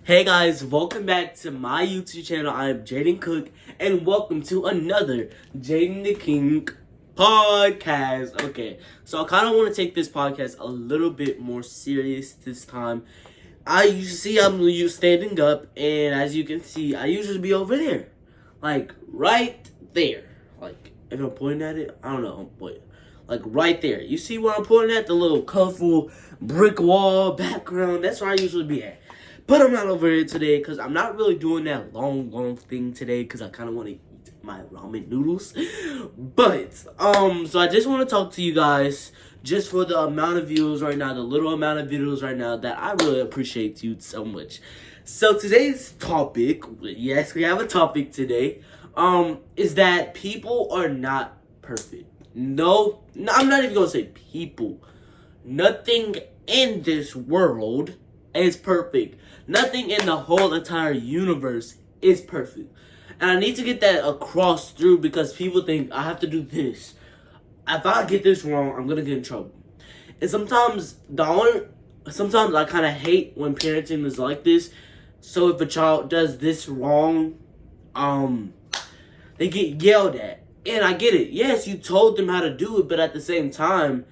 Hey guys, welcome back to my YouTube channel. I am Jaden Cook, and welcome to another Jaden the King podcast. Okay, so I kind of want to take this podcast a little bit more serious this time. You see I'm standing up, and as you can see, I usually be over there, like right there. Like if I'm pointing at it, I don't know, but like right there. You see where I'm pointing at? The little colorful brick wall background. That's where I usually be at. But I'm not over here today because I'm not really doing that long thing today because I kind of want to eat my ramen noodles. But, so I just want to talk to you guys just for the amount of views right now, the little amount of videos right now that I really appreciate you so much. So today's topic, yes, we have a topic today, is that people are not perfect. No, I'm not even going to say people. Nothing in this world is perfect. Nothing in the whole entire universe is perfect. And I need to get that across through because people think I have to do this. If I get this wrong, I'm gonna get in trouble. And sometimes I kind of hate when parenting is like this. So if a child does this wrong, they get yelled at. And I get it. Yes, you told them how to do it, but at the same time,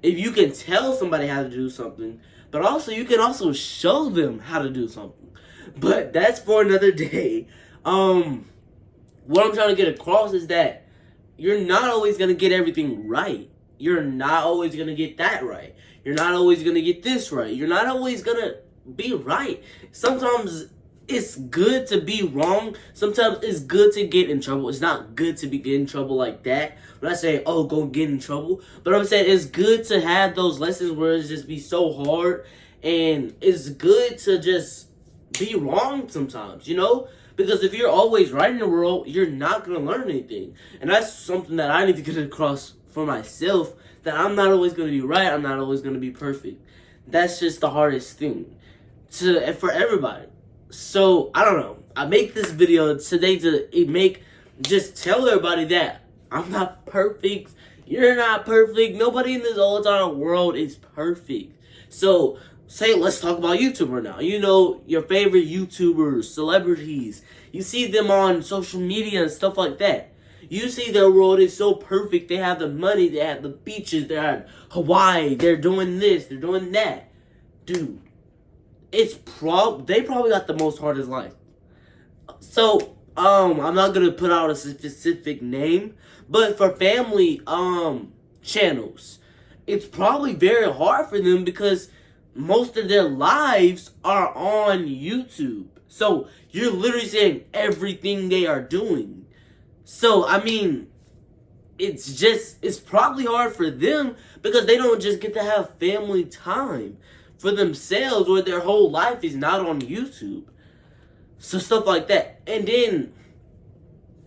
if you can tell somebody how to do something, but also you can also show them how to do something. But that's for another day. What I'm trying to get across is that you're not always going to get everything right. You're not always going to get that right. You're not always going to get this right. You're not always going to be right. Sometimes it's good to be wrong. Sometimes it's good to get in trouble. It's not good to be in trouble like that. I'm not saying, oh, go get in trouble. But I'm saying it's good to have those lessons where it's just be so hard. And it's good to just be wrong sometimes, you know? Because if you're always right in the world, you're not going to learn anything. And that's something that I need to get across for myself. That I'm not always going to be right. I'm not always going to be perfect. That's just the hardest thing for everybody. So, I don't know. I make this video today to just tell everybody that I'm not perfect. You're not perfect. Nobody in this whole entire world is perfect. So, let's talk about YouTuber now. You know, your favorite YouTubers, celebrities. You see them on social media and stuff like that. You see their world is so perfect. They have the money. They have the beaches. They're at Hawaii. They're doing this. They're doing that. Dude. They probably got the most hardest life. So, I'm not gonna put out a specific name, but for family, channels, it's probably very hard for them because most of their lives are on YouTube. So, you're literally saying everything they are doing. So, I mean, it's probably hard for them because they don't just get to have family time for themselves or their whole life is not on YouTube. So stuff like that. And then,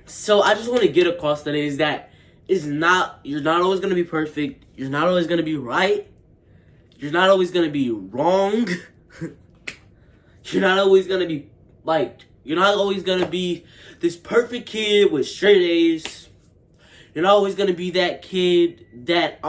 so I just want to get across today is that you're not always going to be perfect. You're not always going to be right. You're not always going to be wrong. You're not always going to be, you're not always going to be this perfect kid with straight A's. You're not always going to be that kid that,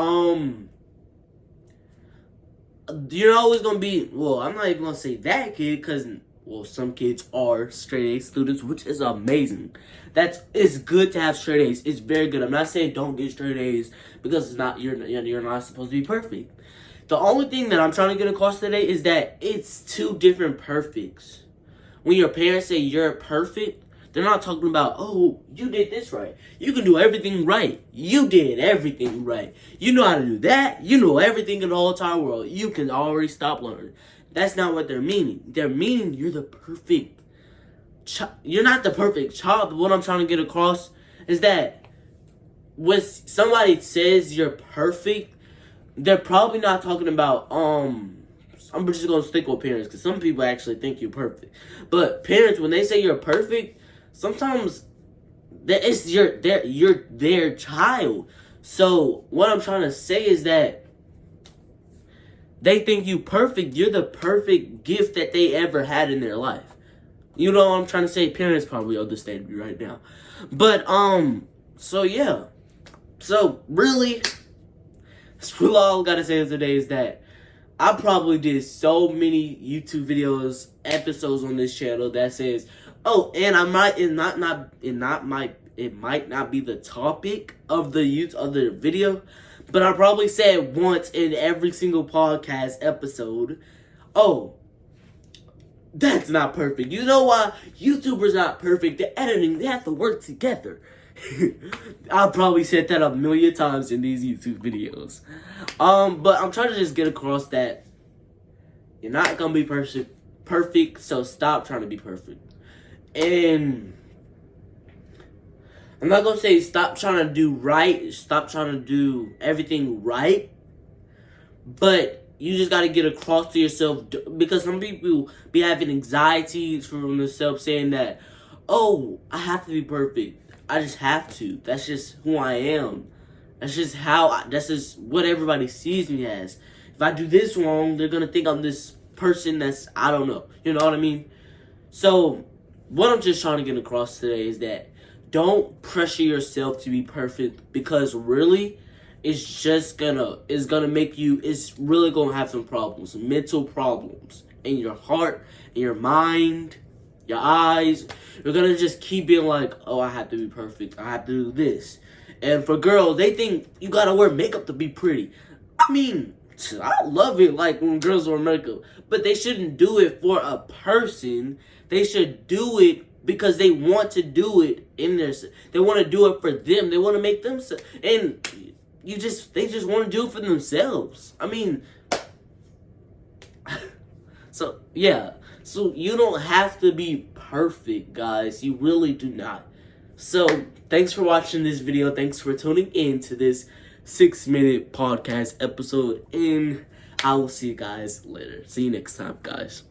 you're always going to be, well, I'm not even going to say that kid because, well, some kids are straight A students, which is amazing. It's good to have straight A's. It's very good. I'm not saying don't get straight A's because you're not supposed to be perfect. The only thing that I'm trying to get across today is that it's two different perfects. When your parents say you're perfect, they're not talking about, oh, you did this right. You can do everything right. You did everything right. You know how to do that. You know everything in the whole entire world. You can already stop learning. That's not what they're meaning. They're meaning you're the perfect child. You're not the perfect child, but what I'm trying to get across is that when somebody says you're perfect, they're probably not talking about, I'm just going to stick with parents because some people actually think you're perfect. But parents, when they say you're perfect, sometimes you're their child. So what I'm trying to say is that they think you perfect. You're the perfect gift that they ever had in their life. You know what I'm trying to say? Parents probably understand me right now. But, so yeah. So, really, that's all I gotta say today is that I probably did so many YouTube videos, episodes on this channel that says, oh, and it might not be the topic of the video, but I probably said once in every single podcast episode, oh, that's not perfect. You know why? YouTubers not perfect. The editing, they have to work together. I probably said that a million times in these YouTube videos. But I'm trying to just get across that you're not gonna be perfect, so stop trying to be perfect. And I'm not gonna say stop trying to do right, stop trying to do everything right, but you just gotta get across to yourself, because some people be having anxieties from themselves saying that, oh, I have to be perfect. I just have to. That's just who I am. That's just that's just what everybody sees me as. If I do this wrong, they're gonna think I'm this person that's, I don't know. You know what I mean? So, what I'm just trying to get across today is that don't pressure yourself to be perfect, because really, it's really gonna have some problems, mental problems in your heart, in your mind, your eyes. You're gonna just keep being like, oh, I have to be perfect, I have to do this. And for girls, they think you gotta wear makeup to be pretty. I mean, I love it, like, when girls wear makeup, but they shouldn't do it for a person. They should do it because they want to do it they want to do it for them. They want to make them, and they just want to do it for themselves. I mean, so yeah. So you don't have to be perfect, guys. You really do not. So thanks for watching this video. Thanks for tuning in to this 6-minute podcast episode. And I will see you guys later. See you next time, guys.